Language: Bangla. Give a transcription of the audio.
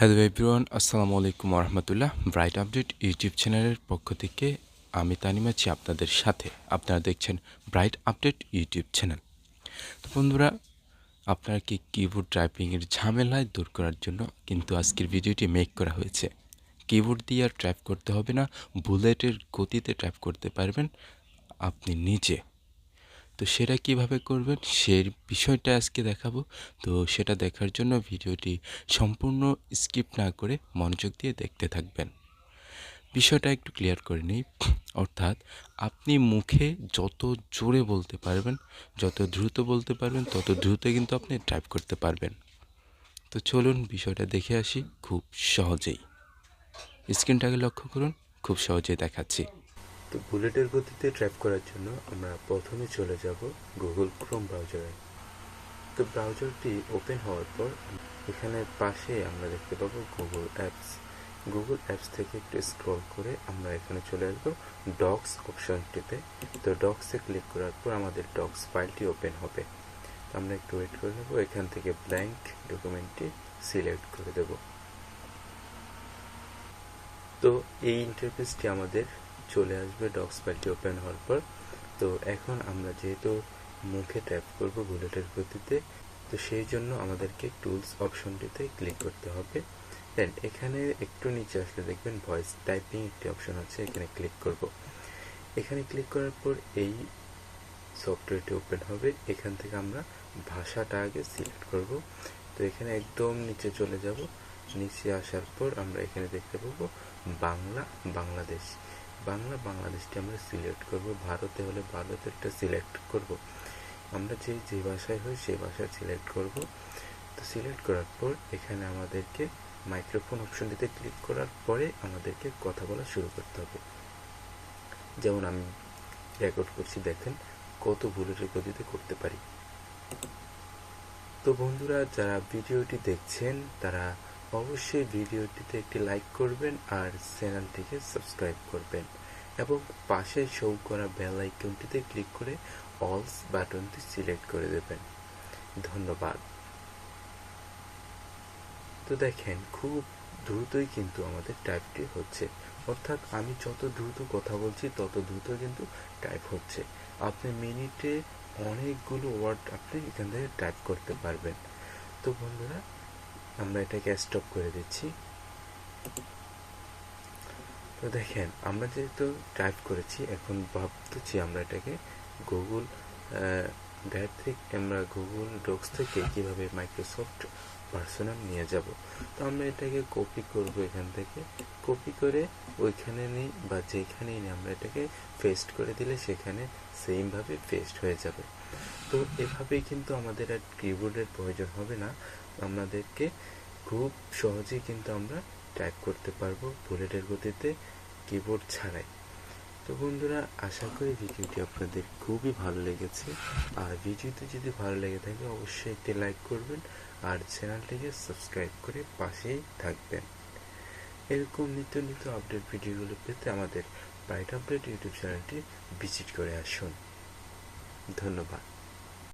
হ্যালো এভরিওয়ান, আসসালামু আলাইকুম রহমতুল্লাহ। ব্রাইট আপডেট ইউটিউব চ্যানেলের পক্ষ থেকে আমি তানিম আছি আপনাদের সাথে। আপনারা দেখছেন ব্রাইট আপডেট ইউটিউব চ্যানেল। তো বন্ধুরা, আপনার কি কিবোর্ড টাইপিংয়ের ঝামেলায় দূর করার জন্য কিন্তু আজকের ভিডিওটি মেক করা হয়েছে। কিবোর্ড দিয়ে আর টাইপ করতে হবে না, বুলেটের গতিতে টাইপ করতে পারবেন আপনি নিজে। তো সেটা কিভাবে করবেন সেই বিষয়টা আজকে দেখাবো। তো সেটা দেখার জন্য ভিডিওটি সম্পূর্ণ স্কিপ না করে মনোযোগ দিয়ে দেখতে থাকবেন। বিষয়টা একটু ক্লিয়ার করে নিই, অর্থাৎ আপনি মুখে যত জোরে বলতে পারবেন, যত দ্রুত বলতে পারবেন, তত দ্রুত কিন্তু আপনি টাইপ করতে পারবেন। তো চলুন বিষয়টা দেখে আসি খুব সহজেই। স্ক্রিনটাকে লক্ষ্য করুন, খুব সহজেই দেখাচ্ছি। তো বুলেটের গতিতে ট্র্যাপ করার জন্য আমরা প্রথমে চলে যাব গুগল ক্রোম ব্রাউজারে। তো ব্রাউজারটি ওপেন হওয়ার পর এখানে পাশে আমরা দেখতে পাবো গুগল অ্যাপস। গুগল অ্যাপস থেকে একটু স্ক্রল করে আমরা এখানে চলে আসবো ডক্স অপশনটিতে। তো ডক্সে ক্লিক করার পর আমাদের ডক্স ফাইলটি ওপেন হবে। আমরা একটু ওয়েট করে নেব। এখান থেকে ব্ল্যাঙ্ক ডকুমেন্টটি সিলেক্ট করে দেব। তো এই ইন্টারফেসটি আমাদের চলে আসবে ডক্স ফাইলটি ওপেন হওয়ার পর। তো এখন আমরা যেহেতু মুখে ট্যাপ করব বুলেটের গতিতে, তো সেই জন্য আমাদেরকে টুলস অপশনটিতে ক্লিক করতে হবে। দেন এখানে একটু নিচে আসলে দেখবেন ভয়েস টাইপিং একটি অপশন আছে, এখানে ক্লিক করব। এখানে ক্লিক করার পর এই সফটওয়্যারটি ওপেন হবে। এখান থেকে আমরা ভাষাটা আগে সিলেক্ট করব। তো এখানে একদম নিচে চলে যাব। নিচে আসার পর আমরা এখানে দেখতে পাবো বাংলা বাংলাদেশ। বাংলা বাংলাদেশটি আমরা সিলেক্ট করব। ভারতে হলে ভারতেরটা সিলেক্ট করব। আমরা যে ভাষায় হয় সেই ভাষা সিলেক্ট করব। তো সিলেক্ট করার পর এখানে আমাদেরকে মাইক্রোফোন অপশনটিতে ক্লিক করার পরে আমাদেরকে কথা বলা শুরু করতে হবে। যেমন আমি রেকর্ড করছি, দেখেন কত বুলেটের গতিতে করতে পারি। তো বন্ধুরা, যারা ভিডিওটি দেখছেন তারা অবশ্যই ভিডিওটিতে একটি লাইক করবেন আর চ্যানেলটিকে সাবস্ক্রাইব করবেন এবং পাশে শো করা বেল আইকনটিতে ক্লিক করে অলস বাটনটি সিলেক্ট করে দেবেন। ধন্যবাদ। তো দেখেন খুব দ্রুতই কিন্তু আমাদের টাইপটি হচ্ছে, অর্থাৎ আমি যত দ্রুত কথা বলছি তত দ্রুত কিন্তু টাইপ হচ্ছে। আপনি মিনিটে অনেকগুলো ওয়ার্ড আপনি এখান থেকে টাইপ করতে পারবেন। তো বন্ধুরা, আমরা এটাকে স্টপ করে দিচ্ছি। তো দেখেন আমরা যেহেতু টাইপ করেছি, এখন ভাবতেছি আমরা এটাকে গুগল ড্রাইভ থেকে আমরা গুগল ডক্স থেকে কিভাবে মাইক্রোসফট পার্সোনাল নিয়ে যাব। তো আমরা এটাকে কপি করব, এখান থেকে কপি করে ওইখানে নিই বা যেখানেই নিই আমরা এটাকে পেস্ট করে দিলে সেখানে সেমভাবে পেস্ট হয়ে যাবে। তো এভাবেই কিন্তু আমাদের আর কিবোর্ডের প্রয়োজন হবে না, আমাদেরকে খুব সহজেই কিন্তু আমরা টাইপ করতে পারবো বুলেটের গতিতে, কিবোর্ড ছাড়াই। তো বন্ধুরা, আশা করি ভিডিওটি আপনাদের খুবই ভালো লেগেছে। আর ভিডিওতে যদি ভালো লেগে থাকে অবশ্যই একটি লাইক করবেন আর চ্যানেলটিকে সাবস্ক্রাইব করে পাশেই থাকবেন। এরকম নিত্য নিত্য আপডেট ভিডিওগুলো পেতে আমাদের ব্রাইট আপডেট ইউটিউব চ্যানেলটি ভিজিট করে আসুন। ধন্যবাদ।